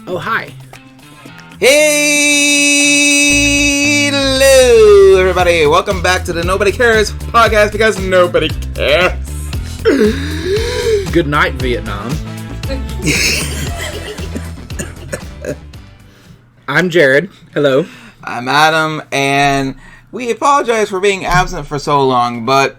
Oh, hi. Hello, everybody. Welcome back to the Nobody Cares podcast because nobody cares. Good night, Vietnam. I'm Jared. Hello. I'm Adam, and we apologize for being absent for so long, but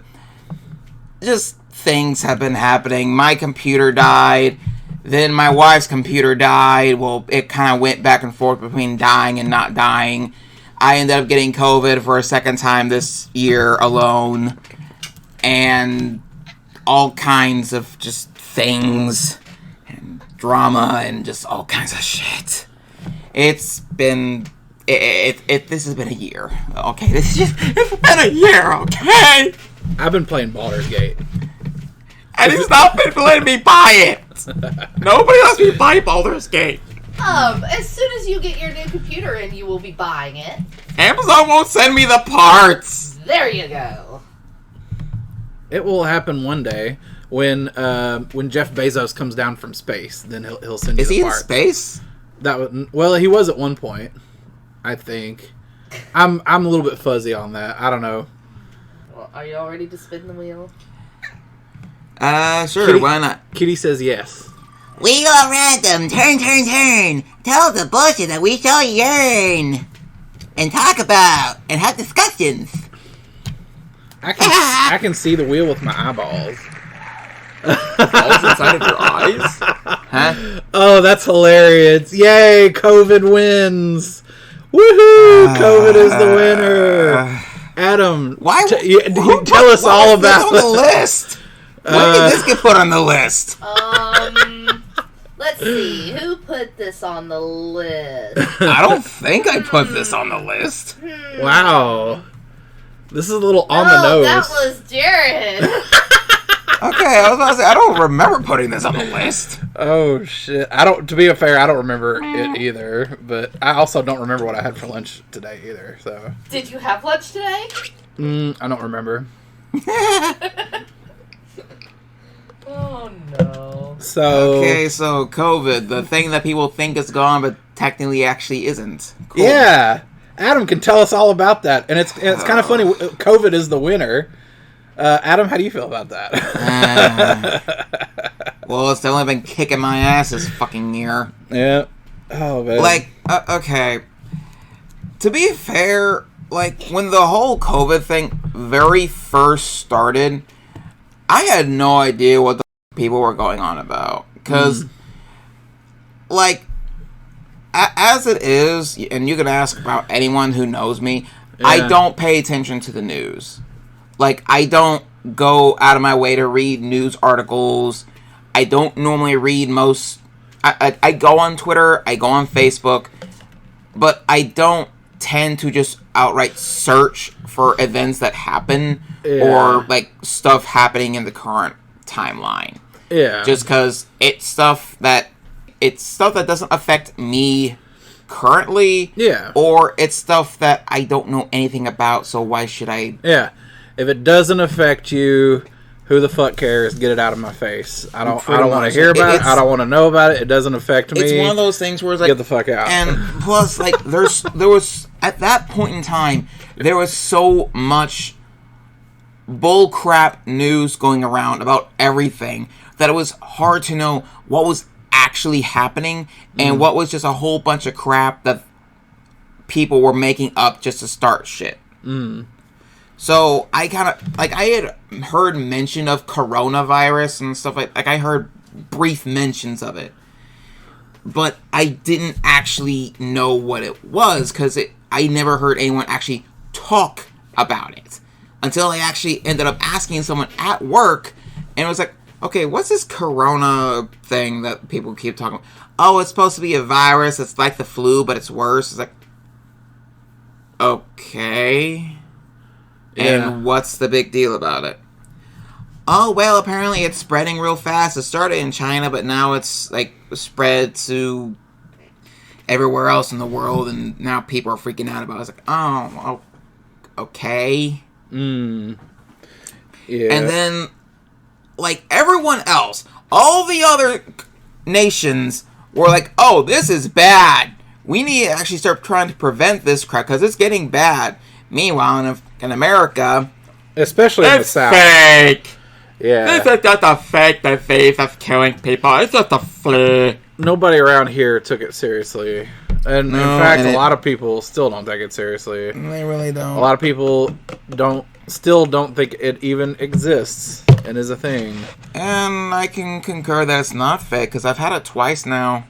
just things have been happening. My computer died. Then my wife's computer died. Well, it kind of went back and forth between dying and not dying. I ended up getting COVID for a second time this year alone. And all kinds of just things. And drama and just all kinds of shit. It's been... This has been a year. Okay, it's been a year, okay? I've been playing Baldur's Gate. And he's not been letting me buy it. Nobody lets me buy Baldur's Gate. As soon as you get your new computer in, you will be buying it. Amazon won't send me the parts. There you go. It will happen one day when Jeff Bezos comes down from space. Then he'll send you the parts. Is he in space? Well, he was at one point, I think. I'm a little bit fuzzy on that. I don't know. Well, are you all ready to spin the wheel? Sure, Kitty, why not? Kitty says yes. We go random, turn. Tell the bullshit that we shall yearn. And talk about, and have discussions. I can see the wheel with my eyeballs. Balls inside of your eyes? Huh? Oh, that's hilarious. Yay, COVID wins. Woohoo, COVID is the winner. Adam, Why? tell us all about this on the list. When did this get put on the list? Let's see. Who put this on the list? I don't think I put this on the list. Wow. This is a little on the nose. That was Jared. Okay, I was about to say, I don't remember putting this on the list. Oh, shit. To be fair, I don't remember it either, but I also don't remember what I had for lunch today either, so. Did you have lunch today? I don't remember. Oh, no. So. Okay, so COVID, the thing that people think is gone, but technically actually isn't. Cool. Yeah. Adam can tell us all about that, and it's kind of funny. COVID is the winner. Adam, how do you feel about that? Well, it's definitely been kicking my ass this fucking year. Yeah. Oh, man. Okay. To be fair, when the whole COVID thing very first started, I had no idea what the people were going on about. Because, as it is, and you can ask about anyone who knows me, I don't pay attention to the news. I don't go out of my way to read news articles. I don't normally read most... I go on Twitter, I go on Facebook, but I don't tend to just outright search for events that happen or, stuff happening in the current timeline. Yeah. Just because it's stuff that doesn't affect me currently. Yeah. Or it's stuff that I don't know anything about, so why should I... Yeah. If it doesn't affect you, who the fuck cares? Get it out of my face. I don't want to hear about it. I don't want to know about it. It doesn't affect me. It's one of those things where it's get the fuck out. And plus, there was at that point in time, there was so much bullcrap news going around about everything that it was hard to know what was actually happening and what was just a whole bunch of crap that people were making up just to start shit. So I kind of I had heard mention of coronavirus and stuff like I heard brief mentions of it, but I didn't actually know what it was because I never heard anyone actually talk about it until I actually ended up asking someone at work, and it was like, okay, what's this corona thing that people keep talking about? Oh, it's supposed to be a virus. It's like the flu, but it's worse. It's like, okay. Yeah. And what's the big deal about it? Oh, well, apparently it's spreading real fast. It started in China, but now it's, spread to everywhere else in the world, and now people are freaking out about it. It's like, oh, okay. Yeah. And then, everyone else, all the other nations were like, oh, this is bad. We need to actually start trying to prevent this crap because it's getting bad. Meanwhile, in America, especially in the South, fake. Yeah, this is just a fake disease that's killing people. It's just a flu. Nobody around here took it seriously, and in fact, a lot of people still don't take it seriously. They really don't. A lot of people still don't think it even exists and is a thing. And I can concur that it's not fake because I've had it twice now,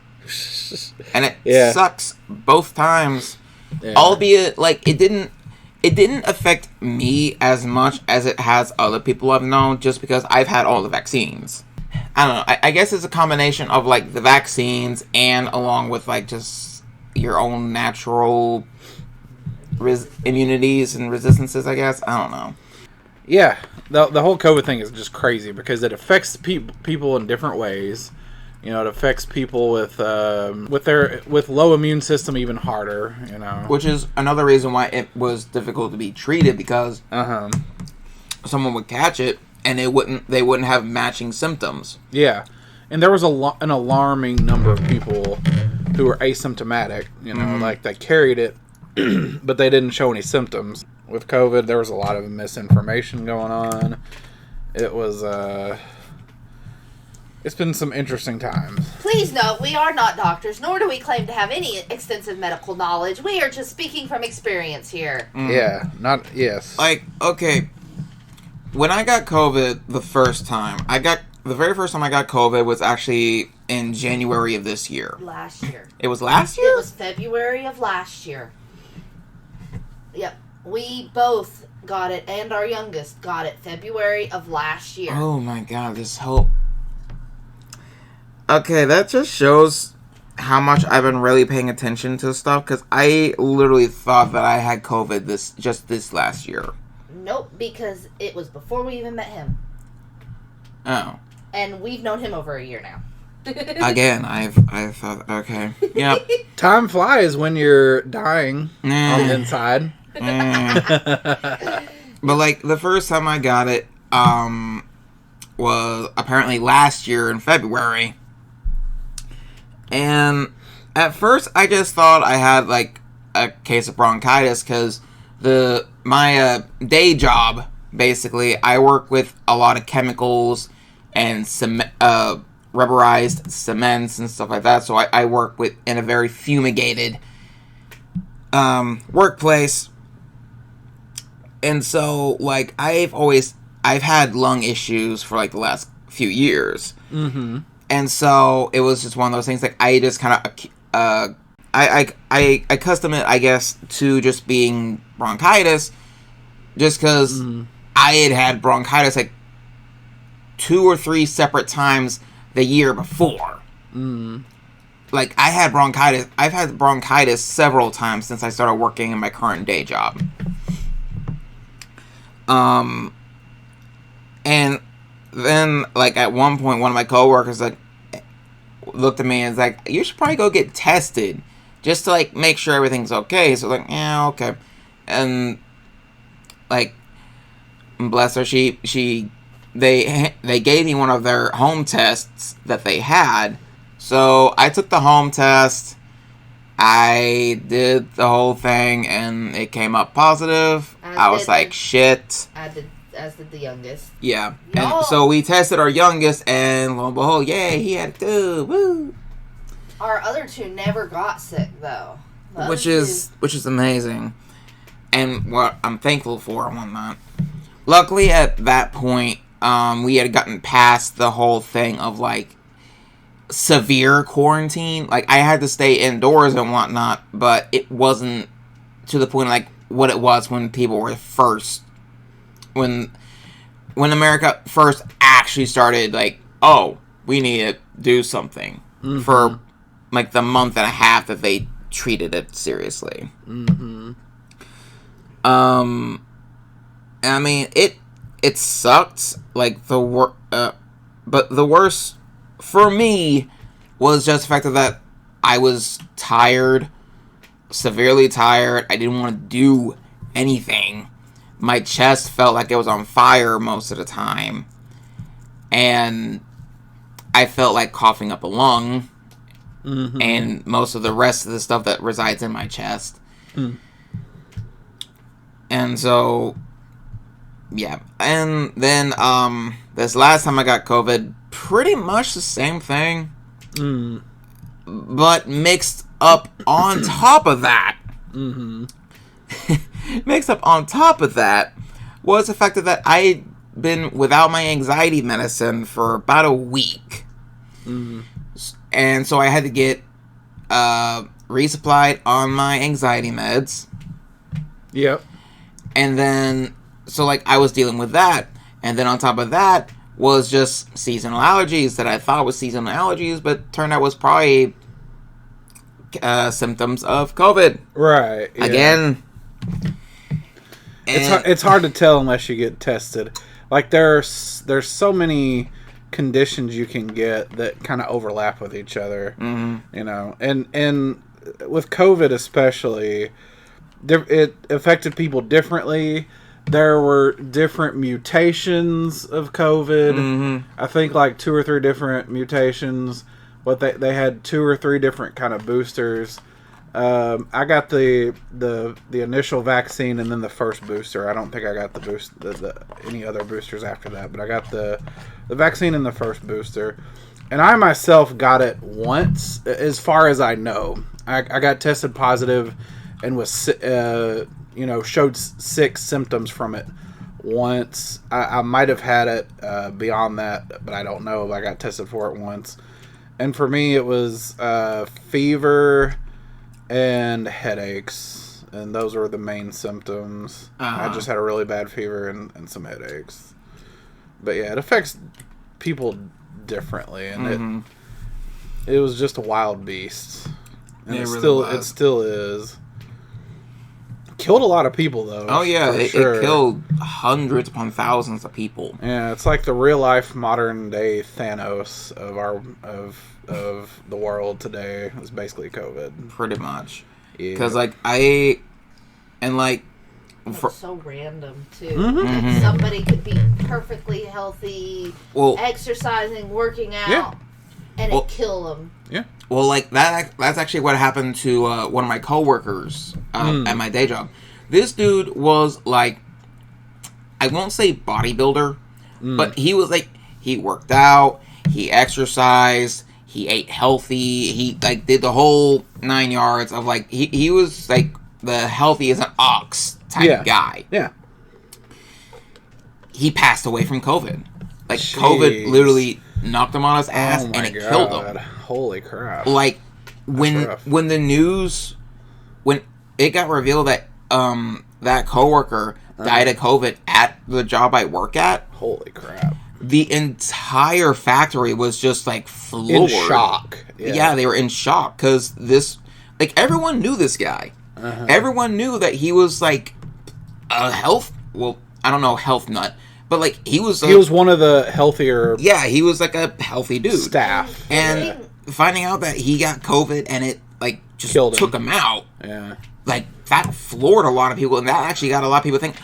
and it sucks both times. Yeah. Albeit, like it didn't affect me as much as it has other people I've known, just because I've had all the vaccines. I don't know. I guess it's a combination of like the vaccines and along with like just your own natural immunities and resistances. I guess I don't know. Yeah, the whole COVID thing is just crazy because it affects people in different ways. You know, it affects people with low immune system even harder. You know, which is another reason why it was difficult to be treated because someone would catch it and they wouldn't have matching symptoms. Yeah, and there was an alarming number of people who were asymptomatic. You know, like they carried it, but they didn't show any symptoms. With COVID, there was a lot of misinformation going on. It was it's been some interesting times. Please note, we are not doctors, nor do we claim to have any extensive medical knowledge. We are just speaking from experience here. Yeah, Like, okay, when I got COVID the very first time I got COVID was actually in January of this year. Last year. It was last year? It was February of last year. Yep. We both got it, and our youngest got it February of last year. Oh my god, this whole... Okay, that just shows how much I've been really paying attention to stuff, because I literally thought that I had COVID this last year. Nope, because it was before we even met him. Oh. And we've known him over a year now. Again, I thought, okay. Yep. Time flies when you're dying on the inside. But, like, the first time I got it, was apparently last year in February. And at first, I just thought I had, like, a case of bronchitis, because my day job, basically, I work with a lot of chemicals and rubberized cements and stuff like that, so I work in a very fumigated workplace. And so, like, I've had lung issues for, like, the last few years. Mm-hmm. And so, it was just one of those things, like, I just kind of, I custom it, I guess, to just being bronchitis, just because I had bronchitis, like, 2 or 3 separate times the year before. Like, I've had bronchitis several times since I started working in my current day job. And then, like, at one point, one of my coworkers, like, looked at me and was like, you should probably go get tested, just to, like, make sure everything's okay. So, like, yeah, okay. And, like, bless her, they gave me one of their home tests that they had. So, I took the home test, I did the whole thing, and it came up positive. I was like, shit. As did the youngest. Yeah. And so we tested our youngest, and lo and behold, yay, he had it too. Woo! Our other 2 never got sick, though. Which is amazing. And what I'm thankful for and whatnot. Luckily, at that point, we had gotten past the whole thing of, like, severe quarantine. Like, I had to stay indoors and whatnot, but it wasn't to the point, like, what it was when people were first... When America first actually started, like, oh, we need to do something for, like, the month and a half that they treated it seriously. I mean, it sucked, like, but the worst for me was just the fact that I was tired, severely tired. I didn't want to do anything. My chest felt like it was on fire most of the time. And I felt like coughing up a lung. and most of the rest of the stuff that resides in my chest. And so, yeah. And then this last time I got COVID, pretty much the same thing, but mixed up on top of that. Mixed up on top of that was the fact that I'd been without my anxiety medicine for about a week. And so I had to get resupplied on my anxiety meds. Yep. And then, so like I was dealing with that. And then on top of that was just seasonal allergies that I thought was seasonal allergies, but turned out was probably symptoms of COVID. Right. Yeah. Again. It's hard to tell unless you get tested. Like there's so many conditions you can get that kind of overlap with each other. You know, and with COVID especially, it affected people differently. There were different mutations of COVID. I think like 2 or 3 different mutations, but they had 2 or 3 different kind of boosters. I got the initial vaccine and then the first booster. I don't think I got any other boosters after that, but I got the vaccine and the first booster. And I myself got it once, as far as I know. I got tested positive and was showed 6 symptoms from it once. I might have had it beyond that, but I don't know. I got tested for it once. And for me, it was fever and headaches, and those were the main symptoms. I just had a really bad fever and some headaches. But yeah, it affects people differently, and it was just a wild beast. And it still is. Killed a lot of people though. Oh yeah, it killed hundreds upon thousands of people. Yeah, it's like the real life modern day Thanos of the world today. It's basically COVID. Pretty much. Yeah. Because it's so random too. Like somebody could be perfectly healthy, exercising, working out, and it kill them. Yeah. Well, like that's actually what happened to one of my coworkers at my day job. This dude was like, I won't say bodybuilder, but he was like, he worked out, he exercised, he ate healthy, he like did the whole 9 yards of like he was like the healthy as an ox type guy. Yeah. He passed away from COVID. Like COVID literally knocked him on his ass and it killed him. Holy crap. Like when the news, when it got revealed that that coworker died of COVID at the job I work at. Holy crap. The entire factory was just like floored. In shock. Yeah, they were in shock because this, like, everyone knew this guy. Everyone knew that he was like a health nut, but like he was one of the healthier. Yeah, he was like a healthy dude. Staff. And finding out that he got COVID and it like just took him out. Yeah. Like that floored a lot of people, and that actually got a lot of people to think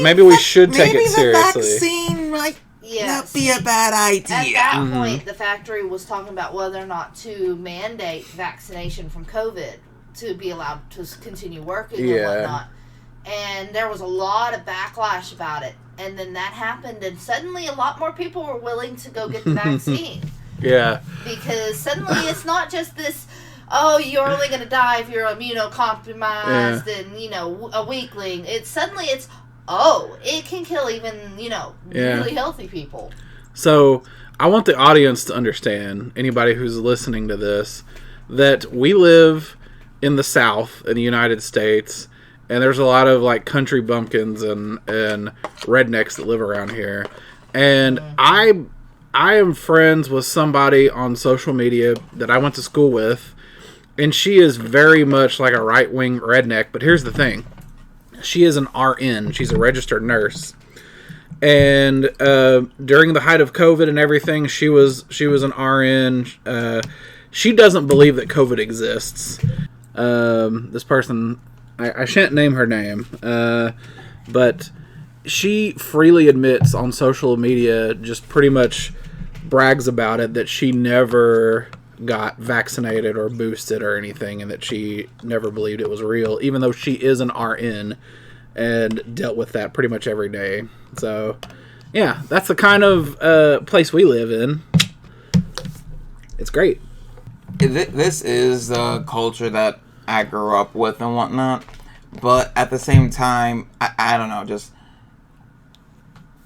maybe we should take it seriously. The vaccine might not be a bad idea. At that point, the factory was talking about whether or not to mandate vaccination from COVID to be allowed to continue working and whatnot. And there was a lot of backlash about it. And then that happened, and suddenly a lot more people were willing to go get the vaccine. Yeah. Because suddenly it's not just this, oh, you're only going to die if you're immunocompromised and, a weakling. It can kill even, really healthy people. So I want the audience to understand, anybody who's listening to this, that we live in the South in the United States, and there's a lot of like country bumpkins and rednecks that live around here. And I am friends with somebody on social media that I went to school with, and she is very much like a right-wing redneck. But here's the thing. She is an RN. She's a registered nurse. And during the height of COVID and everything, she was an RN. She doesn't believe that COVID exists. This person, I shan't name her name, but she freely admits on social media, just pretty much brags about it, that she never got vaccinated or boosted or anything, and that she never believed it was real, even though she is an RN and dealt with that pretty much every day. So, yeah, that's the kind of place we live in. It's great. This is the culture that I grew up with and whatnot, but at the same time, I don't know,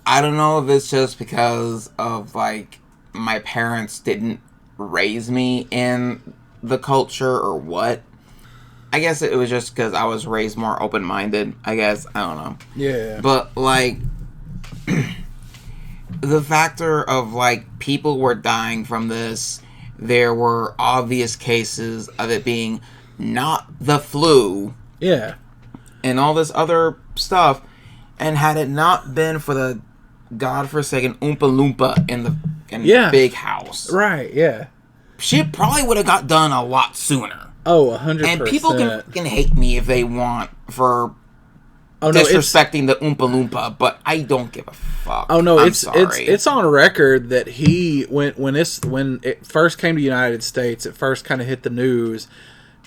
I don't know if it's just because of, like, my parents didn't raise me in the culture or what. I guess it was just because I was raised more open-minded, I guess. I don't know. Yeah. But, like, the factor of, like, people were dying from this. There were obvious cases of it being not the flu. Yeah. And all this other stuff. And had it not been for the godforsaken Oompa Loompa in the big house. Right, yeah. Shit probably would have got done a lot sooner. Oh, 100%. And people can hate me if they want for disrespecting the Oompa Loompa, but I don't give a fuck. Oh no, I'm it's sorry. it's on record that he when it first came to the United States, it first kind of hit the news.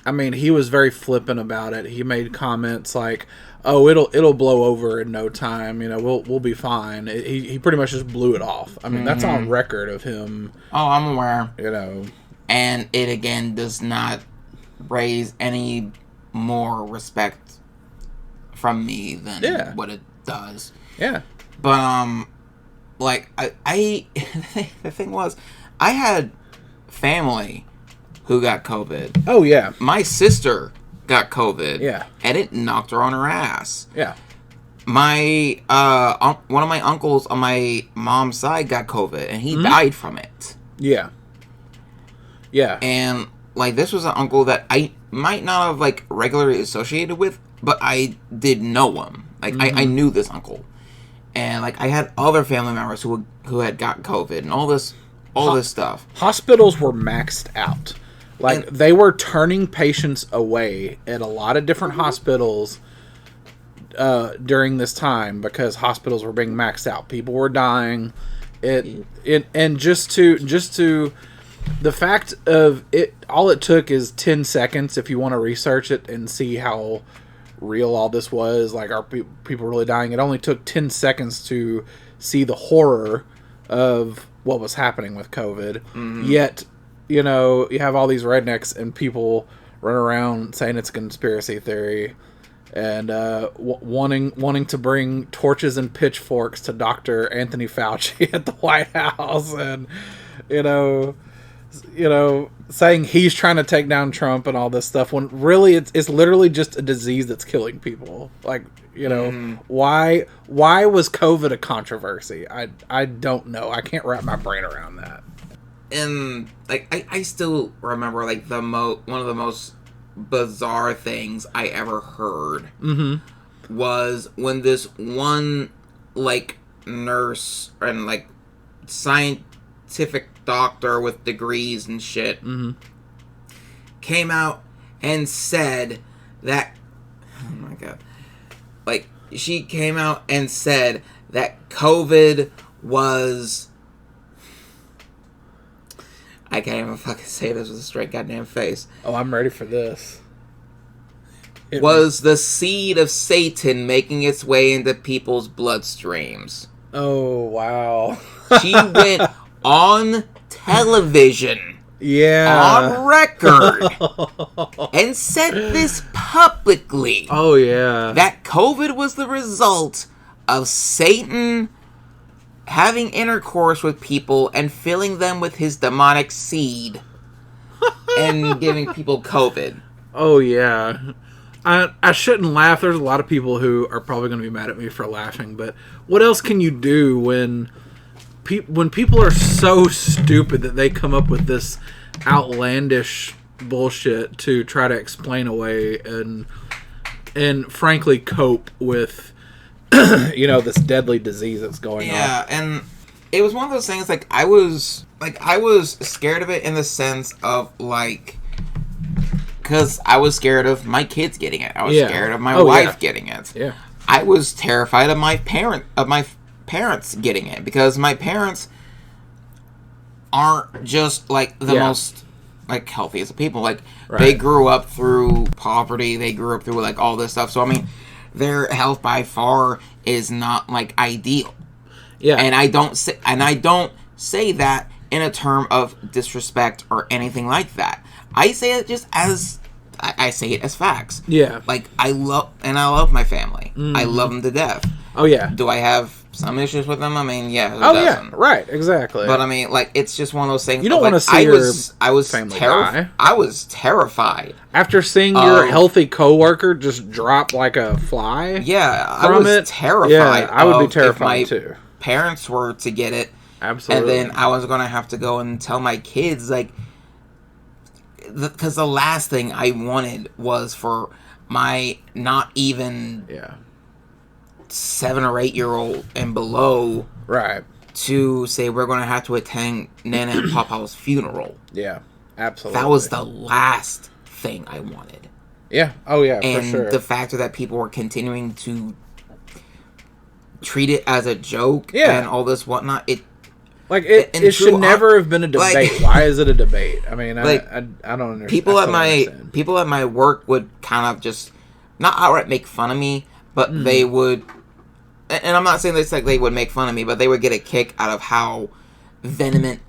I mean, he was very flippant about it. He made comments like, "Oh, it'll blow over in no time. You know, we'll be fine." He pretty much just blew it off. I mean, that's on record of him. Oh, I'm aware. You know, and it again does not raise any more respect from me than what it does. Yeah. But like I the thing was, I had family who got COVID. Oh yeah. My sister got COVID. Yeah. And it knocked her on her ass. Yeah. My one of my uncles on my mom's side got COVID and he died from it. Yeah. Yeah. And like this was an uncle that I might not have like regularly associated with, but I did know him. Like I knew this uncle. And like I had other family members who had got COVID and all this stuff. Hospitals were maxed out. Like they were turning patients away at a lot of different hospitals during this time because hospitals were being maxed out. People were dying. And just to the fact of it, all it took is 10 seconds if you want to research it and see how real all this was. Like, are people really dying? It only took 10 seconds to see the horror of what was happening with COVID. Yet, you know, you have all these rednecks and people run around saying it's a conspiracy theory and wanting to bring torches and pitchforks to Dr. Anthony Fauci at the White House, and you know, saying he's trying to take down Trump and all this stuff, when really it's literally just a disease that's killing people. Like, you know, why was COVID a controversy? I don't know. I can't wrap my brain around that. And like I still remember like one of the most bizarre things I ever heard was when this one like nurse and like scientific doctor with degrees and shit came out and said that, oh my god, like she came out and said that COVID was, I can't even fucking say this with a straight goddamn face. Oh, I'm ready for this. Was the seed of Satan making its way into people's bloodstreams. Oh, wow. She went on television. Yeah. On record. And said this publicly. Oh, yeah. That COVID was the result of Satan having intercourse with people and filling them with his demonic seed and giving people COVID. Oh, yeah. I shouldn't laugh. There's a lot of people who are probably going to be mad at me for laughing, but what else can you do when people are so stupid that they come up with this outlandish bullshit to try to explain away and frankly cope with you know, this deadly disease that's going on. Yeah, and it was one of those things like I was scared of it in the sense of like, because I was scared of my kids getting it. I was scared of my wife getting it. Yeah. I was terrified of my parents getting it because my parents aren't just like the most like healthiest of people. Like Right. they grew up through poverty. They grew up through like all this stuff. So I mean, their health by far is not like ideal. Yeah. And I don't say that in a term of disrespect or anything like that. I say it just as I say it as facts. Yeah. Like I love my family. I love them to death. Oh yeah. Do I have some issues with them? I mean, yeah. Who Oh doesn't? yeah. Right. Exactly. But I mean, like it's just one of those things. You don't like, want to see I was family die. I was terrified after seeing your healthy coworker just drop like a fly. Yeah, I from was it. terrified. Yeah, I would be if terrified my too. Parents were to get it. Absolutely. And then I was going to have to go and tell my kids, like, because the last thing I wanted was for my not even 7 or 8 year old and below right to say we're going to have to attend Nana and Papa's funeral. Yeah, absolutely. That was the last thing I wanted. Yeah. Oh yeah, and for sure. the factor that people were continuing to treat it as a joke and all this whatnot, it should never have been a debate. Like, why is it a debate? I mean, like, I don't understand. People at my work would kind of just not outright make fun of me, but they would. And I'm not saying this like they would make fun of me, but they would get a kick out of how vehement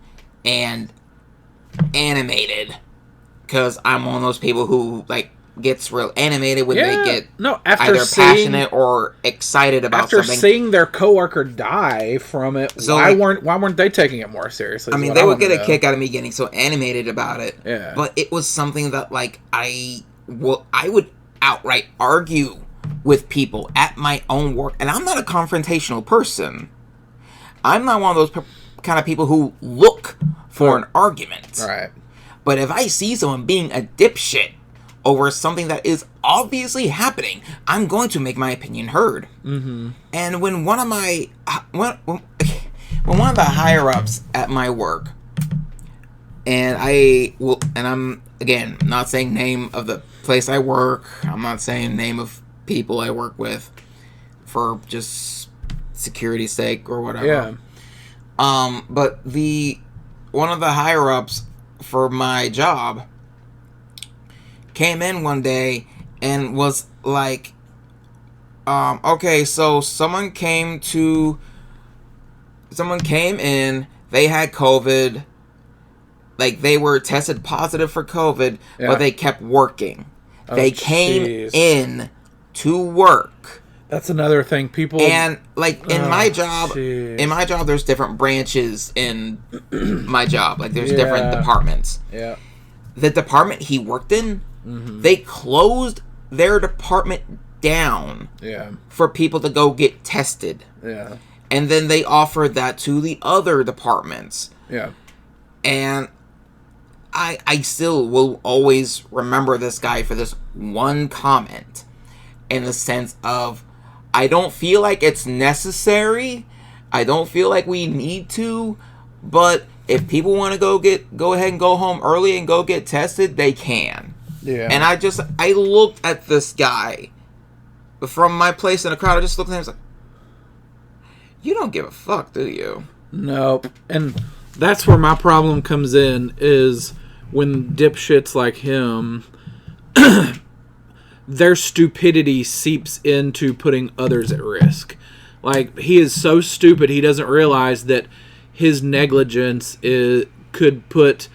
and animated. Because I'm one of those people who like gets real animated when they get either passionate or excited about after something. Seeing their coworker die from it, So, why like, weren't they taking it more seriously? I mean, they would get a kick out of me getting so animated about it. Yeah. But it was something that like I would outright argue with people at my own work, and I'm not a confrontational person. I'm not one of those kind of people who look for an argument. Right. But if I see someone being a dipshit over something that is obviously happening, I'm going to make my opinion heard. Mm-hmm. And when one of my when one of the higher ups at my work, and I'm again not saying name of the place I work, I'm not saying name of people I work with for just security's sake or whatever. Yeah. But one of the higher ups for my job came in one day and was like, okay, so someone came in, they had COVID, like they were tested positive for COVID, but they kept working. They came in to work. That's another thing. People and like in my job, there's different branches in my job. Like there's different departments. Yeah. The department he worked in, they closed their department down for people to go get tested. Yeah. And then they offered that to the other departments. Yeah. And I still will always remember this guy for this one comment, in the sense of, I don't feel like it's necessary. I don't feel like we need to, but if people want to go ahead and go home early and go get tested, they can. Yeah. And I looked at this guy from my place in the crowd. I just looked at him and was like, you don't give a fuck, do you? Nope. And that's where my problem comes in, is when dipshits like him, their stupidity seeps into putting others at risk. Like, he is so stupid he doesn't realize that his negligence could put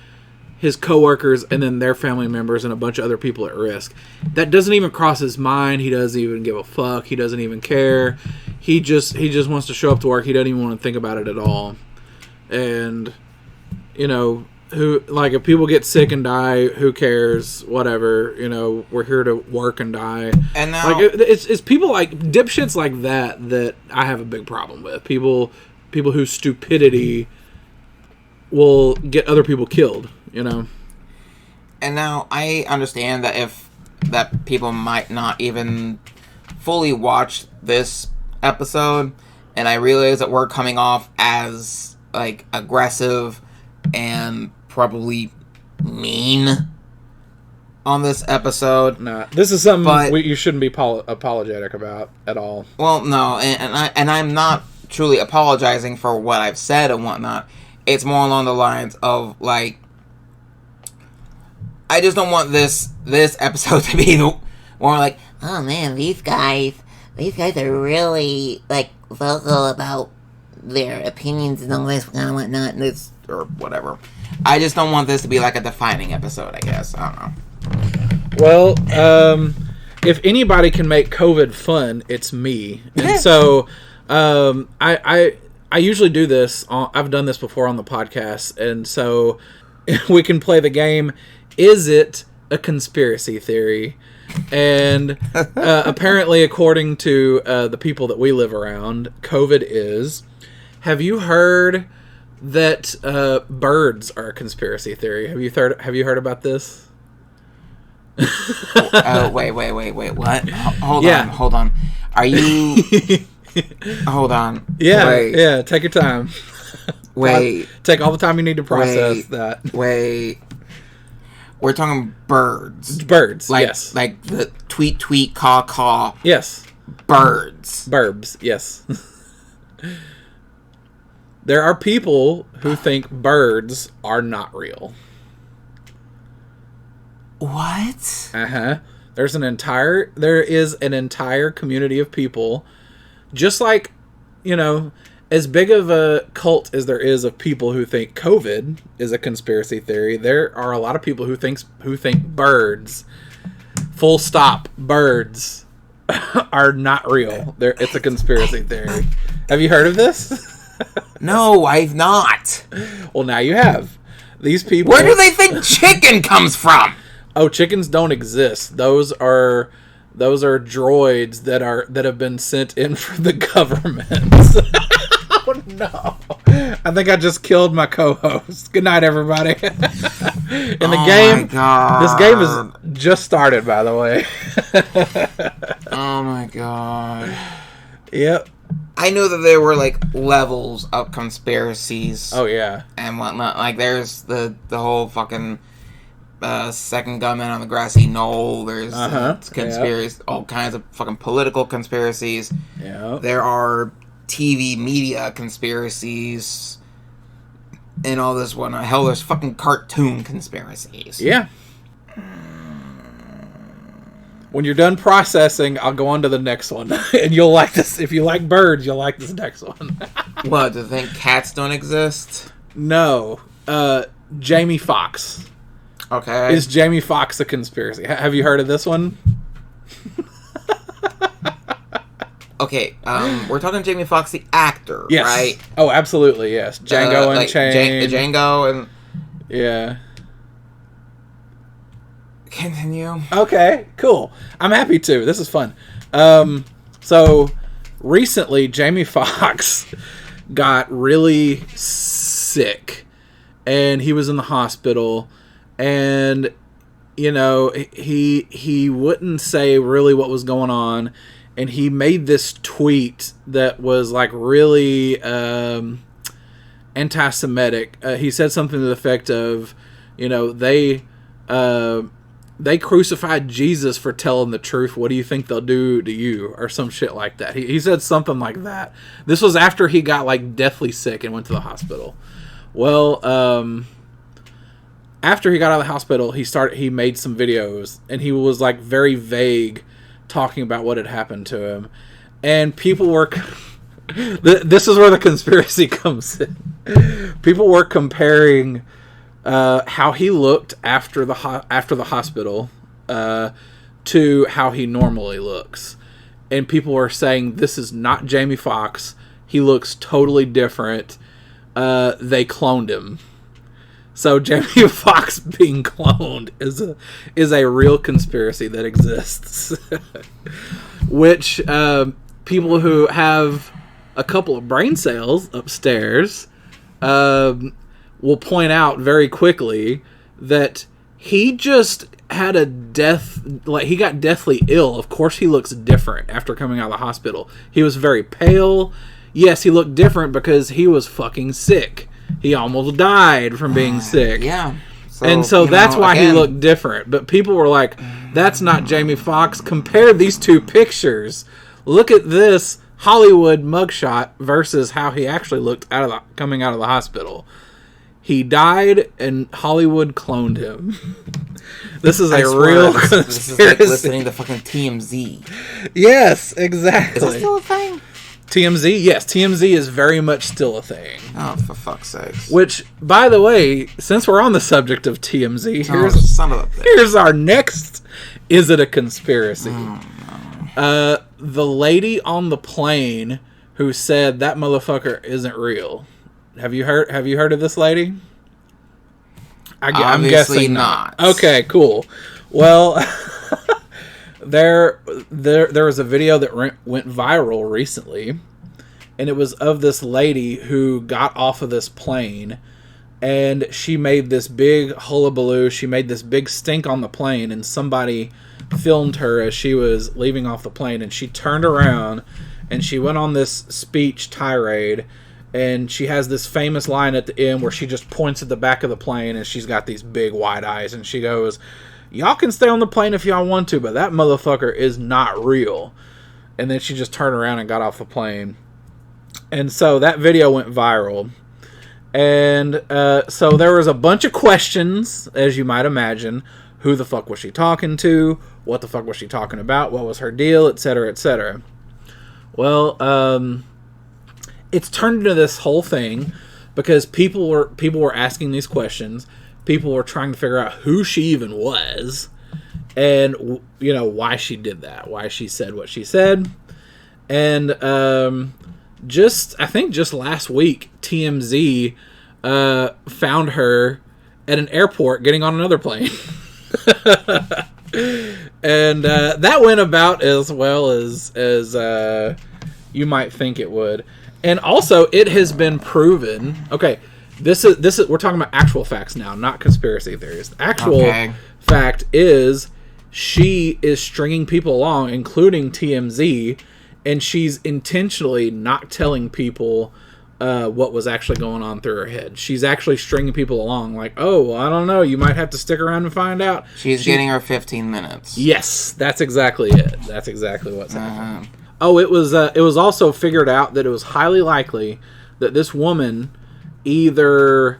his coworkers and then their family members and a bunch of other people at risk. That doesn't even cross his mind. He doesn't even give a fuck. He doesn't even care. He just wants to show up to work. He doesn't even want to think about it at all. And, you know, if people get sick and die, who cares? Whatever. You know, we're here to work and die. And now, like, it's people like dipshits like that I have a big problem with. People whose stupidity will get other people killed. You know. And now I understand that people might not even fully watch this episode, and I realize that we're coming off as like aggressive and probably mean on this episode. Nah, this is something you shouldn't be apologetic about at all. Well, no, and I'm not truly apologizing for what I've said and whatnot. It's more along the lines of like, I just don't want this episode to be the more like, oh man, these guys are really like vocal about their opinions and all this and whatnot and this or whatever. I just don't want this to be like a defining episode, I guess. I don't know. Well, if anybody can make COVID fun, it's me. And so, I usually do this. I've done this before on the podcast, and so we can play the game. Is it a conspiracy theory? And apparently, according to the people that we live around, COVID is. Have you heard that birds are a conspiracy theory? Have you heard about this? Wait, what? Hold on. Are you... Hold on. Yeah, take your time. Wait. Take all the time you need to process that. Wait. We're talking birds. Birds, yes. Like the tweet, caw. Yes. Birds. Burbs, yes. There are people who think birds are not real. What? Uh-huh. There is an entire community of people, just like, as big of a cult as there is of people who think COVID is a conspiracy theory, there are a lot of people who think birds, full stop, birds are not real. It's a conspiracy theory. Have you heard of this? No, I've not. Well, now you have. These people... Where do they think chicken comes from? Oh, chickens don't exist. Those are droids that have been sent in from the government. Oh no! I think I just killed my co-host. Good night, everybody. In the game, my God. This game is just started, by the way. Oh my God. Yep. I knew that there were like levels of conspiracies. Oh yeah. And whatnot. Like there's the whole fucking second gunman on the grassy knoll. There's conspiracies, all kinds of fucking political conspiracies. Yeah. There are TV media conspiracies and all this one. Hell, there's fucking cartoon conspiracies. Yeah. When you're done processing, I'll go on to the next one. And you'll like this. If you like birds, you'll like this next one. What, do you think cats don't exist? No. Jamie Foxx. Okay. Is Jamie Foxx a conspiracy? Have you heard of this one? Okay, we're talking Jamie Foxx, the actor, yes. Right? Oh, absolutely, yes. Django Unchained. Django and... Yeah. Continue. Okay, cool. I'm happy to. This is fun. So, recently, Jamie Foxx got really sick. And he was in the hospital. And, he wouldn't say really what was going on. And he made this tweet that was like really anti-Semitic. He said something to the effect of, they crucified Jesus for telling the truth. What do you think they'll do to you? Or some shit like that. He said something like that. This was after he got like deathly sick and went to the hospital. Well, after he got out of the hospital, he made some videos and he was like very vague, talking about what had happened to him, and people were this is where the conspiracy comes in. People were comparing how he looked after the hospital to how he normally looks, and people were saying this is not Jamie Foxx. He looks totally different. They cloned him. So Jamie Foxx being cloned is a real conspiracy that exists, which people who have a couple of brain cells upstairs will point out very quickly that he just had he got deathly ill. Of course he looks different after coming out of the hospital. He was very pale. Yes, he looked different because he was fucking sick. He almost died from being sick. Yeah. So that's why he looked different. But people were like, that's not Jamie Foxx. Compare these two pictures. Look at this Hollywood mugshot versus how he actually looked coming out of the hospital. He died and Hollywood cloned him. This is I a swear, real this is conspiracy. like listening to fucking TMZ. Yes, exactly. Is it still a thing? TMZ? Yes, TMZ is very much still a thing. Oh, for fuck's sakes. Which, by the way, since we're on the subject of TMZ, Son of a bitch. here's our next. Is it a conspiracy? The lady on the plane who said that motherfucker isn't real. Have you heard of this lady? I'm Obviously guessing not. Okay, cool. Well, there was a video that went viral recently, and it was of this lady who got off of this plane, and she made this big hullabaloo. She made this big stink on the plane, and somebody filmed her as she was leaving off the plane, and she turned around and she went on this speech tirade, and she has this famous line at the end where she just points at the back of the plane, and she's got these big wide eyes, and she goes, "Y'all can stay on the plane if y'all want to, but that motherfucker is not real." And then she just turned around and got off the plane. And so that video went viral. And so there was a bunch of questions, as you might imagine. Who the fuck was she talking to? What the fuck was she talking about? What was her deal? Etc., etc. Well, it's turned into this whole thing because people were asking these questions. People were trying to figure out who she even was, and why she did that, why she said what she said. And I think just last week, TMZ found her at an airport getting on another plane. And that went about as well as you might think it would. And also, it has been proven. Okay, this is we're talking about actual facts now, not conspiracy theories. The actual fact is she is stringing people along, including TMZ, and she's intentionally not telling people what was actually going on through her head. She's actually stringing people along, like, "Oh, well, I don't know. You might have to stick around and find out." She's getting her 15 minutes. Yes, that's exactly it. That's exactly what's happening. Oh, it was also figured out that it was highly likely that this woman either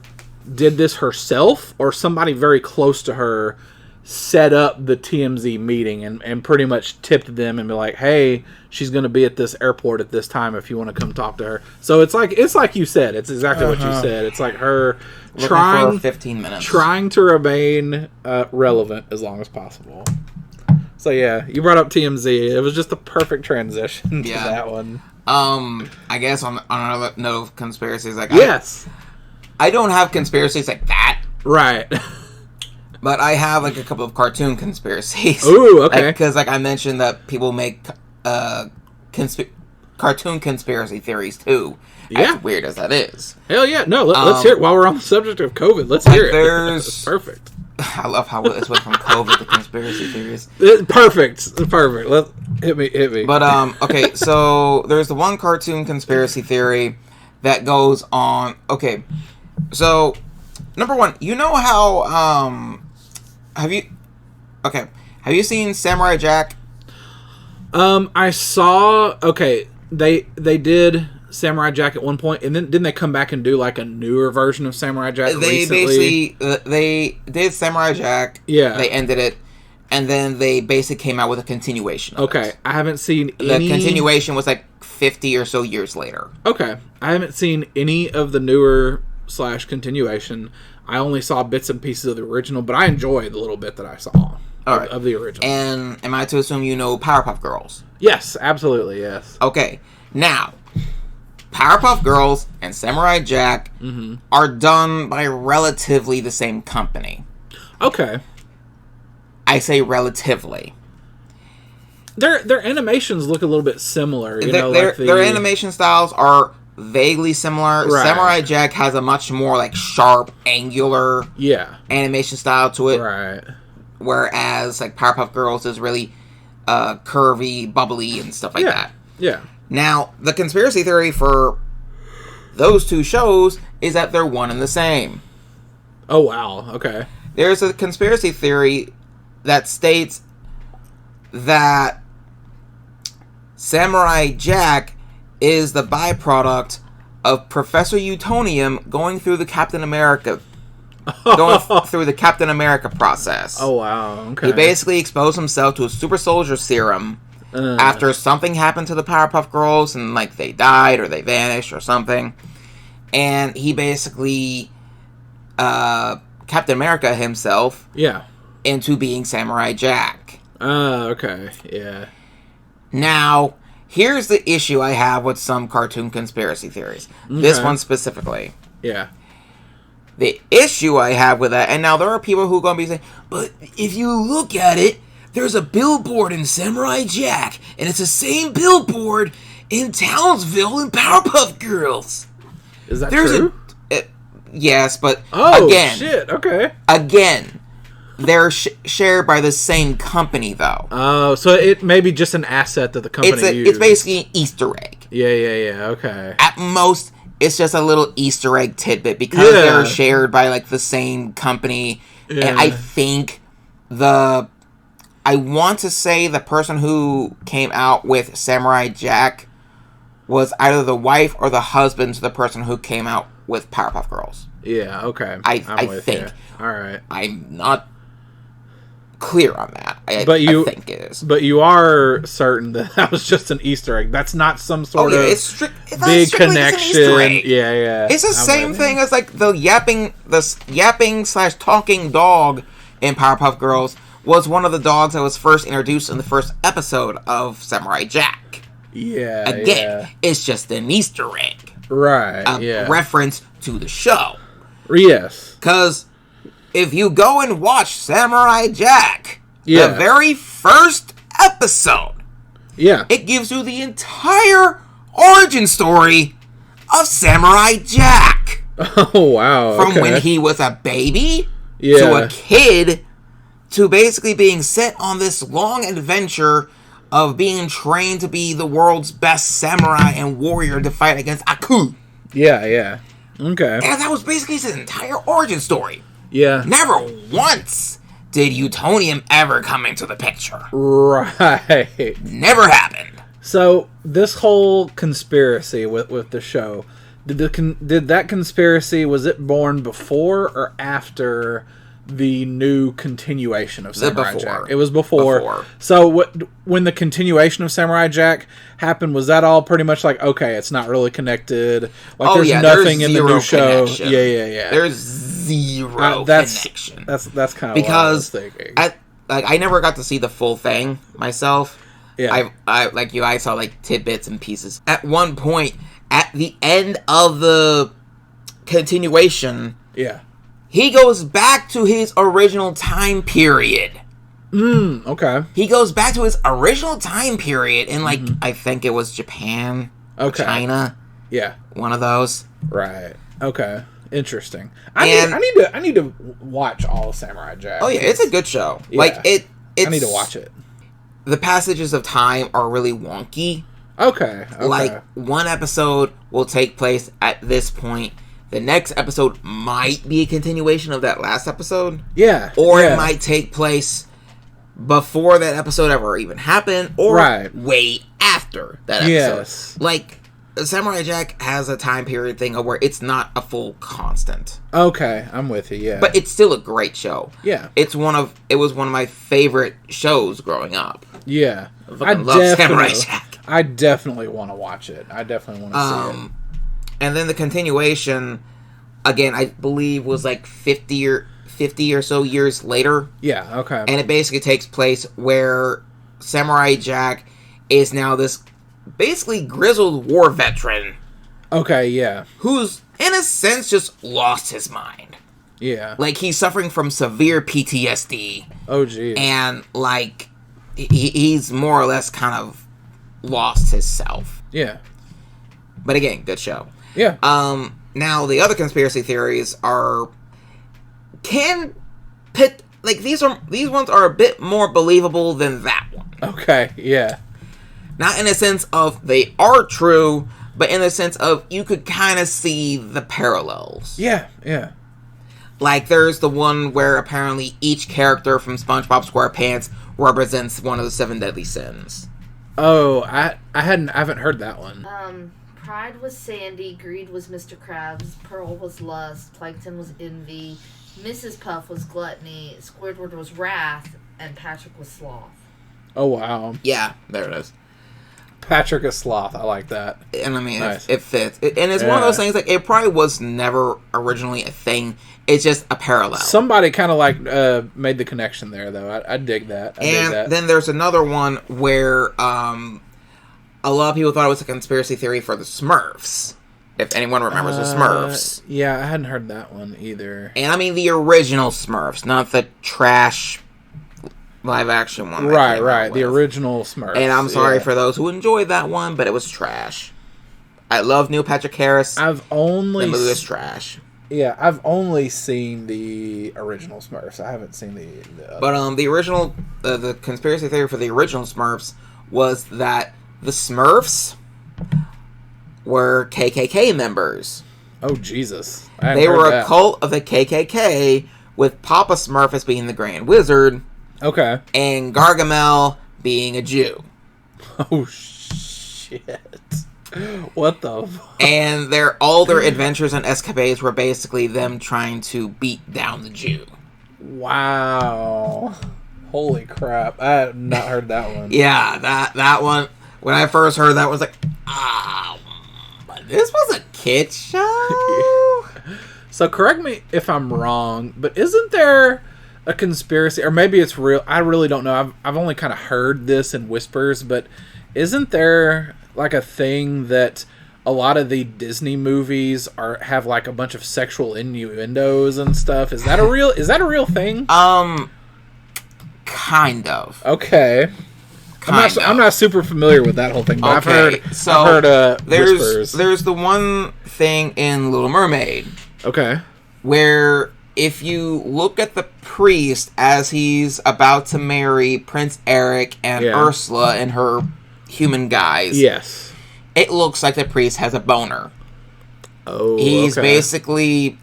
did this herself or somebody very close to her set up the TMZ meeting and pretty much tipped them and be like, "Hey, she's going to be at this airport at this time if you want to come talk to her." So it's like you said. It's exactly what you said. It's like her Looking for 15 minutes. trying to remain relevant as long as possible. So yeah, you brought up TMZ. It was just the perfect transition to that one. I guess on another note of conspiracies, like yes, I don't have conspiracies like that, right? But I have like a couple of cartoon conspiracies. Ooh, okay. Because like I mentioned that people make cartoon conspiracy theories too. Yeah. As weird as that is. Hell yeah! No, let's hear it. While we're on the subject of COVID, let's hear it. There's perfect. I love how this went from COVID to conspiracy theories. Perfect. Hit me. But okay, so there's the one cartoon conspiracy theory that goes on. Okay, so number one, you know how have you seen Samurai Jack? I saw. Okay, they did Samurai Jack at one point, and then didn't they come back and do like a newer version of Samurai Jack recently? Basically they did Samurai Jack. Yeah, they ended it, and then they basically came out with a continuation. Of it. I haven't seen any. The continuation was like 50 or so years later. Okay, I haven't seen any of the newer / continuation. I only saw bits and pieces of the original, but I enjoyed the little bit that I saw of the original. And am I to assume you know Powerpuff Girls? Yes, absolutely, yes. Okay, now Powerpuff Girls and Samurai Jack are done by relatively the same company. Okay. I say relatively. Their animations look a little bit similar. Their animation styles are vaguely similar. Right. Samurai Jack has a much more like sharp, angular animation style to it. Right. Whereas like Powerpuff Girls is really curvy, bubbly, and stuff like that. Yeah. Now, the conspiracy theory for those two shows is that they're one and the same. Oh, wow. Okay. There's a conspiracy theory that states that Samurai Jack is the byproduct of Professor Utonium going through the Captain America going through the Captain America process. Oh, wow. Okay. He basically exposed himself to a super soldier serum after something happened to the Powerpuff Girls, and like they died or they vanished or something. And he basically Captain America himself into being Samurai Jack. Okay. Yeah. Now, here's the issue I have with some cartoon conspiracy theories. Okay. This one specifically. Yeah. The issue I have with that, and now there are people who are going to be saying, but if you look at it, there's a billboard in Samurai Jack, and it's the same billboard in Townsville and Powerpuff Girls. Is that true? Yes, but again, shit. Okay. Again, they're shared by the same company, though. Oh, so it may be just an asset that the company used. It's basically an Easter egg. Yeah. Okay. At most, it's just a little Easter egg tidbit because they're shared by like the same company. Yeah. And I think I want to say the person who came out with Samurai Jack was either the wife or the husband to the person who came out with Powerpuff Girls. Yeah, okay. I think. You. All right. I'm not clear on that. I think it is. But you are certain that was just an Easter egg. That's not some sort of big connection. Yeah. It's the same thing as like the yapping / talking dog in Powerpuff Girls was one of the dogs that was first introduced in the first episode of Samurai Jack. Yeah. Again, it's just an Easter egg. Right. A reference to the show. Yes. Because if you go and watch Samurai Jack, the very first episode, it gives you the entire origin story of Samurai Jack. Oh, wow. From when he was a baby to a kid to basically being sent on this long adventure of being trained to be the world's best samurai and warrior to fight against Aku. Yeah. Okay. And that was basically his entire origin story. Yeah. Never once did Utonium ever come into the picture. Right. Never happened. So, this whole conspiracy with the show, did that conspiracy, was it born before or after the new continuation of Samurai Jack? It was before. So when the continuation of Samurai Jack happened, was that all pretty much like, okay, it's not really connected? Like there's nothing in the new show. Yeah. There's zero connection. That's kind of because what I was thinking. I never got to see the full thing myself. Yeah. I saw like tidbits and pieces. At one point, at the end of the continuation, he goes back to his original time period. Okay. He goes back to his original time period in, like, I think it was Japan or China. Yeah. One of those. Right. Okay. Interesting. I need to watch all of Samurai Jack. Oh, yeah. It's a good show. Yeah. Like, I need to watch it. The passages of time are really wonky. Okay. Like, one episode will take place at this point. The next episode might be a continuation of that last episode. Yeah. Or it might take place before that episode ever even happened. Or way after that episode. Yes. Like, Samurai Jack has a time period thing where it's not a full constant. Okay, I'm with you, yeah. But it's still a great show. Yeah. It was one of my favorite shows growing up. Yeah. I love Samurai Jack. I definitely want to watch it. I definitely want to see it. And then the continuation, again, I believe was like 50 or so years later. Yeah, okay. And it basically takes place where Samurai Jack is now this basically grizzled war veteran. Okay, yeah. Who's, in a sense, just lost his mind. Yeah. Like, he's suffering from severe PTSD. Oh, geez. And, like, he's more or less kind of lost his self. Yeah. But again, good show. Yeah. Now the other conspiracy theories these ones are a bit more believable than that one. Okay, yeah. Not in a sense of they are true, but in the sense of you could kind of see the parallels. Yeah. Like there's the one where apparently each character from SpongeBob SquarePants represents one of the 7 deadly sins. Oh, I haven't heard that one. Pride was Sandy, greed was Mr. Krabs, pearl was lust, plankton was envy, Mrs. Puff was gluttony, Squidward was wrath, and Patrick was sloth. Oh, wow. Yeah, there it is. Patrick is sloth. I like that. And I mean, Nice. it fits. And it's one of those things, like, it probably was never originally a thing. It's just a parallel. Somebody kind of like made the connection there, though. I dig that. I dig that. Then there's another one where a lot of people thought it was a conspiracy theory for the Smurfs. If anyone remembers the Smurfs. Yeah, I hadn't heard that one either. And I mean the original Smurfs, not the trash live action one. Right. The original Smurfs. And I'm sorry for those who enjoyed that one, but it was trash. I love Neil Patrick Harris. The movie was trash. Yeah, I've only seen the original Smurfs. I haven't seen the other. But the original, the conspiracy theory for the original Smurfs was that the Smurfs were KKK members. Oh, Jesus. They were a cult of the KKK, with Papa Smurf as being the Grand Wizard. Okay. And Gargamel being a Jew. Oh, shit. What the fuck? And all their adventures and escapades were basically them trying to beat down the Jew. Wow. Holy crap. I had not heard that one. Yeah, that one, when I first heard that, I was like, this was a kid show? So correct me if I'm wrong, but isn't there a conspiracy, or maybe it's real, I really don't know, I've only kind of heard this in whispers, but isn't there like a thing that a lot of the Disney movies have like a bunch of sexual innuendos and stuff? Is that a real thing? Kind of. Okay. I'm not super familiar with that whole thing, but okay, I've heard whispers. There's the one thing in Little Mermaid. Okay. Where if you look at the priest as he's about to marry Prince Eric and Ursula and her human guys. Yes. It looks like the priest has a boner. Oh, He's basically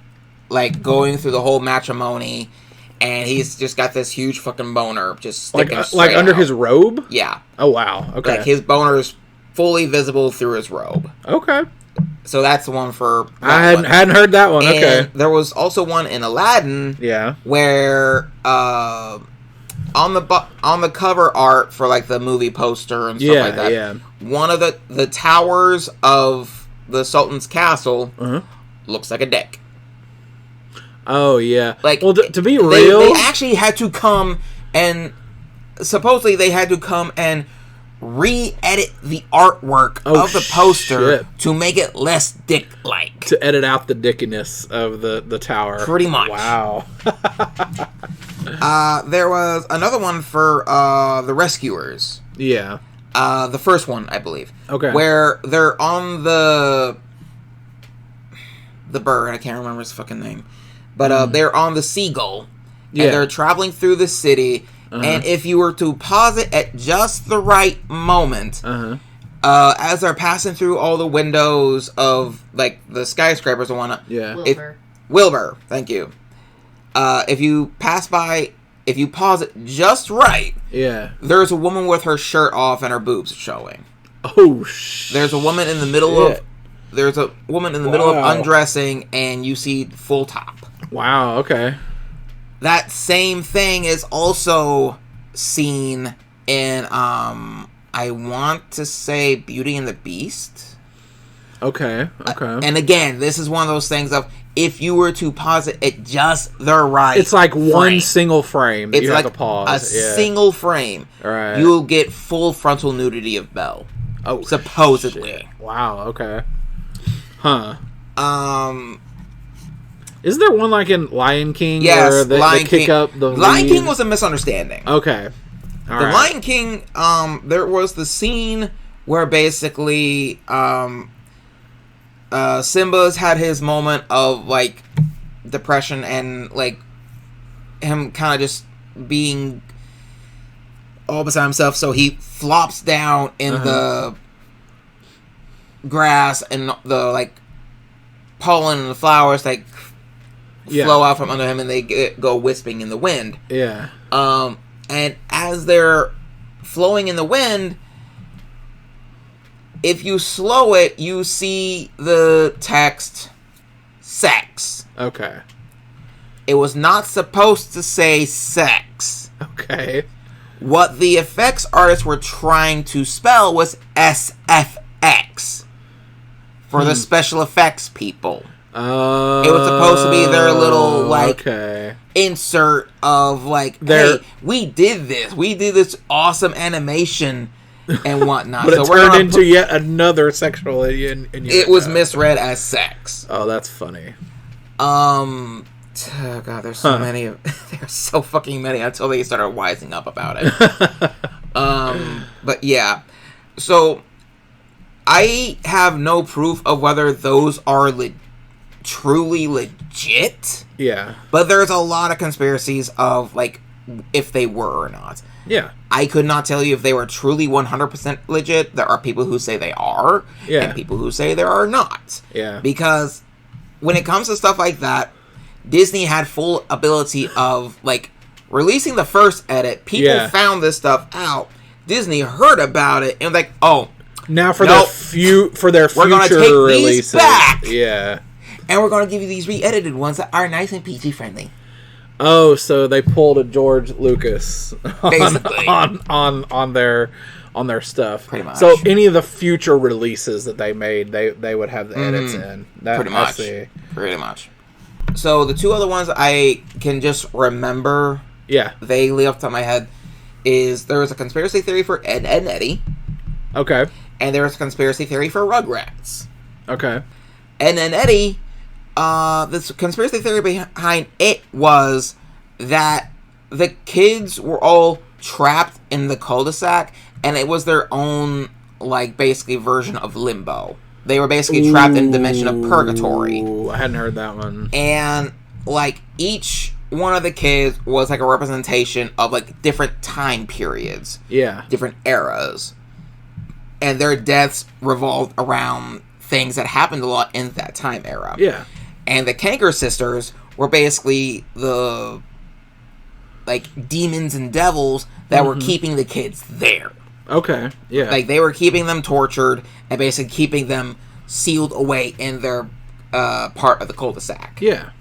like going through the whole matrimony, and he's just got this huge fucking boner just sticking like under his robe? Yeah. Oh, wow. Okay. Like his boner is fully visible through his robe. Okay. So that's the one for... I hadn't heard that one. Okay. And there was also one in Aladdin. Yeah. Where on the cover art for like the movie poster and stuff like that, one of the towers of the Sultan's castle looks like a dick. Oh yeah. Like, well, to be real, they actually had to come and supposedly they had to come and re-edit the artwork of the poster to make it less dick-like. To edit out the dickiness of the tower. Pretty much. Wow. There was another one for the Rescuers. Yeah. The first one, I believe. Okay. Where they're on the bird, I can't remember his fucking name. But they're on the Seagull. Yeah. And they're traveling through the city. And if you were to pause it at just the right moment, as they're passing through all the windows of like the skyscrapers and whatnot, Wilbur, thank you. If you pause it just right, there's a woman with her shirt off and her boobs showing. Oh shit! There's a woman in the middle of undressing, and you see full top. Wow. Okay. That same thing is also seen in, I want to say, Beauty and the Beast. Okay. And again, this is one of those things of, if you were to pause it at just the right it's like frame, one single frame that you have to pause. A single frame. Right. You'll get full frontal nudity of Belle. Oh, supposedly. Shit. Wow, okay. Huh. Is there one like in Lion King where they kick up the Lion leaves? King was a misunderstanding. Okay. All right. Lion King, there was the scene where basically Simba's had his moment of like depression and like him kind of just being all beside himself, so he flops down in the grass and the like pollen and the flowers like flow out from under him, and they go wisping in the wind. Yeah. And as they're flowing in the wind, if you slow it, you see the text sex. Okay. It was not supposed to say sex. Okay. What the effects artists were trying to spell was SFX for the special effects people. It was supposed to be their little, like, insert of, like, hey, we did this awesome animation and whatnot. But it turned into yet another sexual innuendo. It was misread as sex. Oh, that's funny. Oh, God, there's so many. There's so fucking many until they started wising up about it. But yeah. So, I have no proof of whether those are truly legit. Yeah. But there's a lot of conspiracies of, like, if they were or not. Yeah. I could not tell you if they were truly 100% legit. There are people who say they are. Yeah. And people who say they are not. Yeah. Because when it comes to stuff like that, Disney had full ability of, like, releasing the first edit. People found this stuff out. Disney heard about it and, like, oh, now for their future we're gonna take releases. These back. Yeah. And we're going to give you these re-edited ones that are nice and PG friendly. Oh, so they pulled a George Lucas basically on their stuff. Pretty much. So any of the future releases that they made, they would have the edits in. Pretty much. Pretty much. So the two other ones I can just remember vaguely off the top of my head is there was a conspiracy theory for Ed, Edd and Eddy. Okay. And there was a conspiracy theory for Rugrats. Okay. Ed and Eddy, this conspiracy theory behind it was that the kids were all trapped in the cul-de-sac, and it was their own, like, basically version of limbo. They were basically trapped in a dimension of purgatory. I hadn't heard that one. And, like, each one of the kids was, like, a representation of, like, different time periods. Yeah. Different eras. And their deaths revolved around things that happened a lot in that time era. Yeah. And the Kanker sisters were basically the, like, demons and devils that were keeping the kids there. Okay, yeah. Like, they were keeping them tortured and basically keeping them sealed away in their part of the cul-de-sac. Yeah.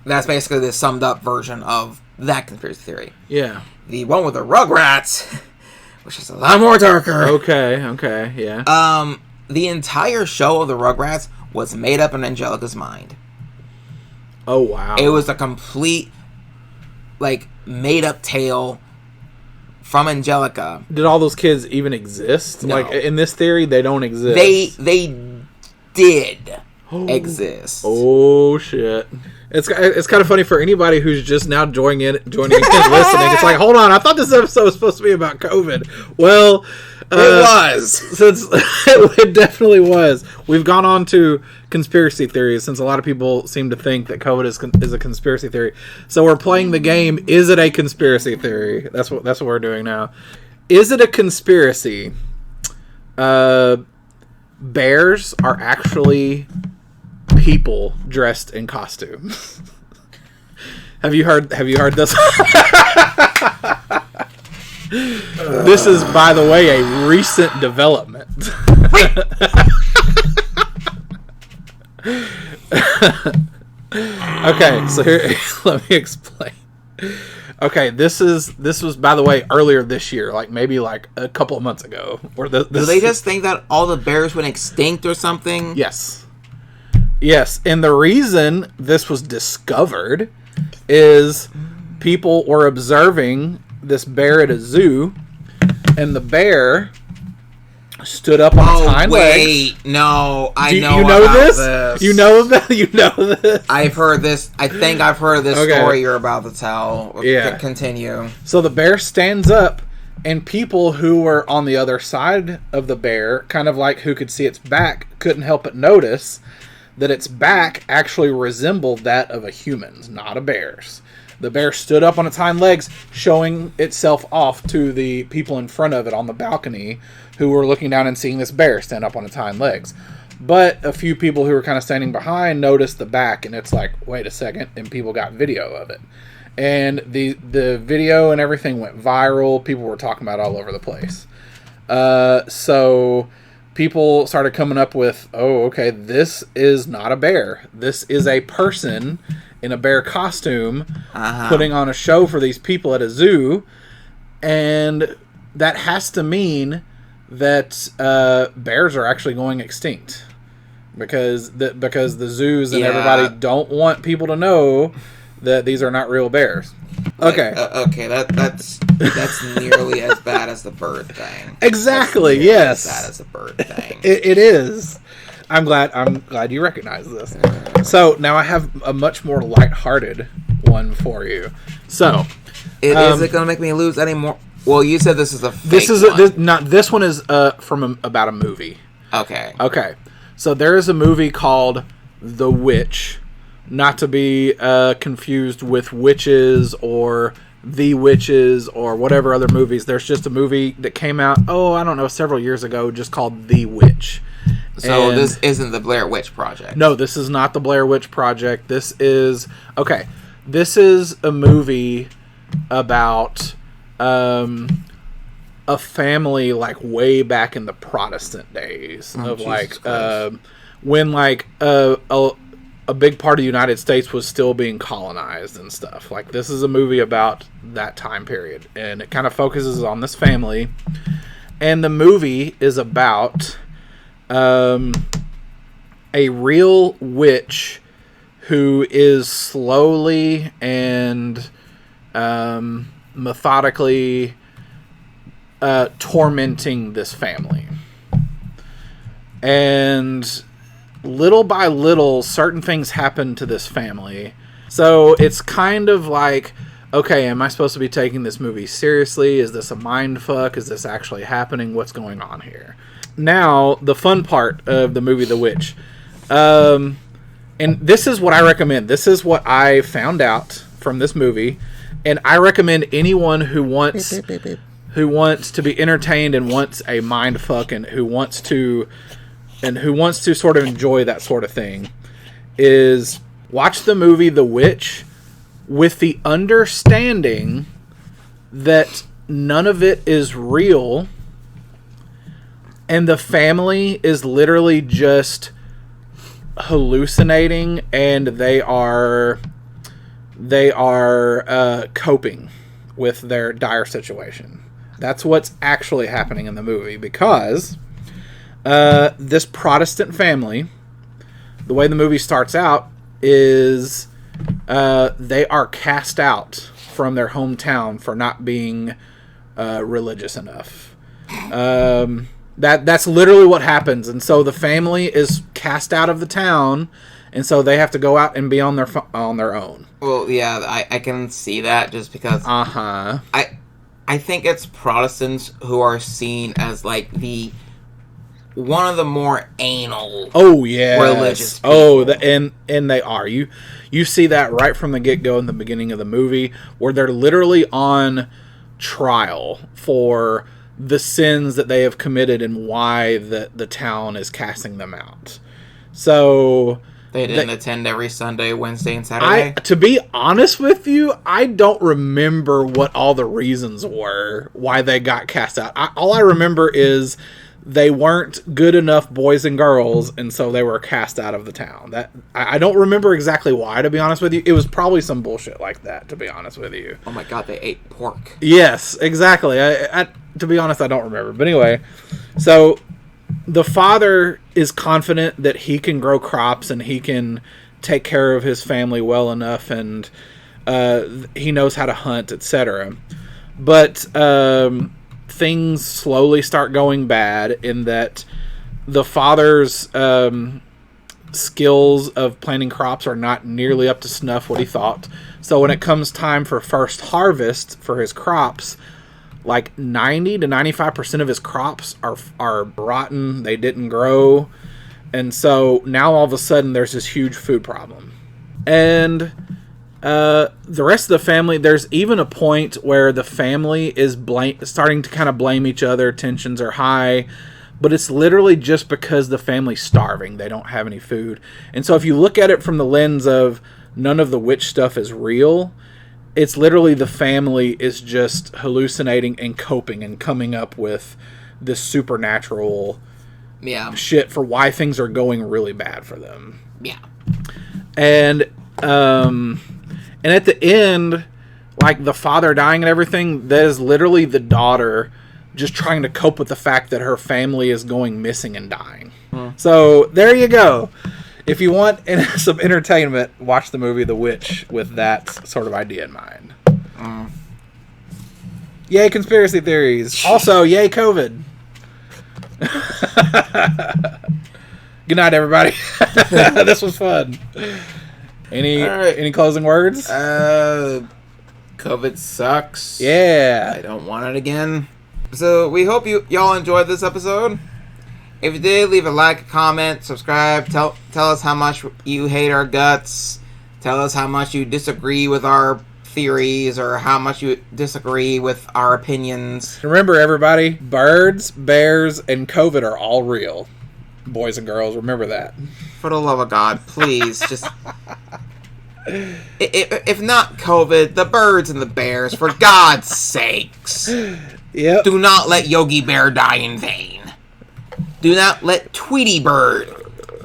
That's basically the summed up version of that conspiracy theory. Yeah. The one with the Rugrats, which is a lot more darker. Okay, yeah. The entire show of the Rugrats was made up in Angelica's mind. Oh, wow. It was a complete, like, made up tale from Angelica. Did all those kids even exist? No. Like, in this theory, they don't exist. They did exist. Oh, shit. It's kind of funny for anybody who's just now joining in and listening. It's like, hold on, I thought this episode was supposed to be about COVID. Well, it was. Since it definitely was. We've gone on to conspiracy theories since a lot of people seem to think that COVID is a conspiracy theory. So we're playing the game. Is it a conspiracy theory? That's what we're doing now. Is it a conspiracy? Bears are actually people dressed in costumes. Have you heard this? This is, by the way, a recent development. Okay, so here, let me explain. Okay, this was, by the way, earlier this year, like maybe like a couple of months ago. Do they just think that all the bears went extinct or something? Yes, and the reason this was discovered is people were observing this bear at a zoo, and the bear stood up on its hind legs. No, You know this? You know this? I've heard this. I think I've heard of this story you're about to tell. Yeah. Continue. So the bear stands up, and people who were on the other side of the bear, kind of like who could see its back, couldn't help but notice that its back actually resembled that of a human's, not a bear's. The bear stood up on its hind legs, showing itself off to the people in front of it on the balcony who were looking down and seeing this bear stand up on its hind legs. But a few people who were kind of standing behind noticed the back, and it's like, wait a second, and people got video of it. And the video and everything went viral. People were talking about it all over the place. So people started coming up with, oh, okay, this is not a bear. This is a person, in a bear costume, putting on a show for these people at a zoo, and that has to mean that bears are actually going extinct because the zoos and everybody don't want people to know that these are not real bears. Okay. Okay, that's nearly as bad as the bird thing. Exactly. Yes. As bad as the bird thing. It is. I'm glad you recognize this. So now I have a much more lighthearted one for you. So, is it going to make me lose any more? Well, you said this is a fake one. This one is from about a movie. Okay. Okay. So there is a movie called The Witch, not to be confused with Witches or The Witches or whatever other movies. There's just a movie that came out, I don't know, several years ago, just called The Witch. So this isn't the Blair Witch Project. No, this is not the Blair Witch Project. This is a movie about a family like way back in the Protestant days of like when like a big part of the United States was still being colonized and stuff. Like this is a movie about that time period, and it kind of focuses on this family. And the movie is about a real witch who is slowly and methodically tormenting this family. And little by little, certain things happen to this family. So it's kind of like, okay, am I supposed to be taking this movie seriously? Is this a mind fuck? Is this actually happening? What's going on here? Now, the fun part of the movie The Witch. And this is what I recommend. This is what I found out from this movie. And I recommend anyone who wants to be entertained and wants a mind fuck and who wants to sort of enjoy that sort of thing is watch the movie The Witch with the understanding that none of it is real and the family is literally just hallucinating and they are coping with their dire situation. That's what's actually happening in the movie because this Protestant family, the way the movie starts out is they are cast out from their hometown for not being religious enough. That's literally what happens, and so the family is cast out of the town, and so they have to go out and be on their own. Well, yeah, I can see that just because. I think it's Protestants who are seen as like one of the more anal. Oh yeah, religious people. And they are. You see that right from the get go in the beginning of the movie where they're literally on trial for the sins that they have committed and why the town is casting them out. So they didn't attend every Sunday, Wednesday, and Saturday? To be honest with you, I don't remember what all the reasons were why they got cast out. All I remember is they weren't good enough boys and girls, and so they were cast out of the town. I don't remember exactly why, to be honest with you. It was probably some bullshit like that, to be honest with you. Oh my god, they ate pork. Yes, exactly. To be honest, I don't remember. But anyway, so the father is confident that he can grow crops and he can take care of his family well enough, and he knows how to hunt, etc. But things slowly start going bad in that the father's skills of planting crops are not nearly up to snuff what he thought. So when it comes time for first harvest for his crops, like 90 to 95% of his crops are rotten. They didn't grow. And so now all of a sudden there's this huge food problem. And the rest of the family, there's even a point where the family is starting to kind of blame each other. Tensions are high. But it's literally just because the family's starving. They don't have any food. And so if you look at it from the lens of none of the witch stuff is real, it's literally the family is just hallucinating and coping and coming up with this supernatural shit for why things are going really bad for them. Yeah. And And at the end, like the father dying and everything, that is literally the daughter just trying to cope with the fact that her family is going missing and dying. So there you go. If you want some entertainment, watch the movie The Witch with that sort of idea in mind. Yay conspiracy theories. Also, yay COVID. Good night, everybody. This was fun. Any closing words? COVID sucks. Yeah. I don't want it again. So we hope y'all enjoyed this episode. If you did, leave a like, a comment, subscribe. Tell us how much you hate our guts. Tell us how much you disagree with our theories or how much you disagree with our opinions. Remember, everybody, birds, bears, and COVID are all real. Boys and girls, remember that. For the love of God, please, just... If not COVID, the birds and the bears, for God's sakes. Yep. Do not let Yogi Bear die in vain. Do not let Tweety Bird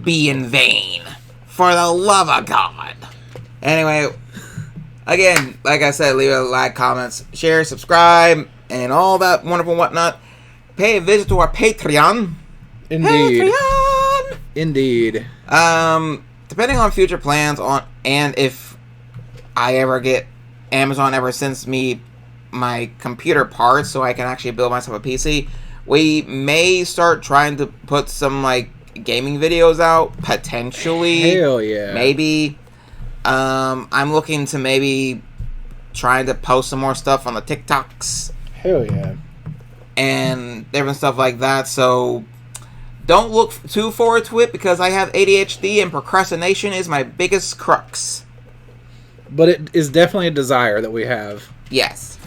be in vain. For the love of God. Anyway, again, like I said, leave a like, comments, share, subscribe, and all that wonderful whatnot. Pay a visit to our Patreon. Indeed. Patreon! Indeed. Depending on future plans and if I ever get Amazon ever sends me my computer parts so I can actually build myself a PC, we may start trying to put some like gaming videos out, potentially. Hell yeah. Maybe. I'm looking to maybe trying to post some more stuff on the TikToks. Hell yeah. And different stuff like that, so don't look too forward to it because I have ADHD and procrastination is my biggest crux. But it is definitely a desire that we have. Yes.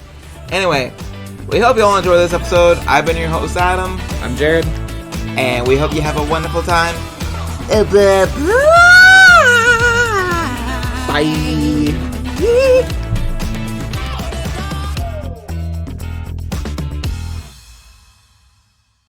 Anyway, we hope you all enjoy this episode. I've been your host, Adam. I'm Jared. And we hope you have a wonderful time. Bye.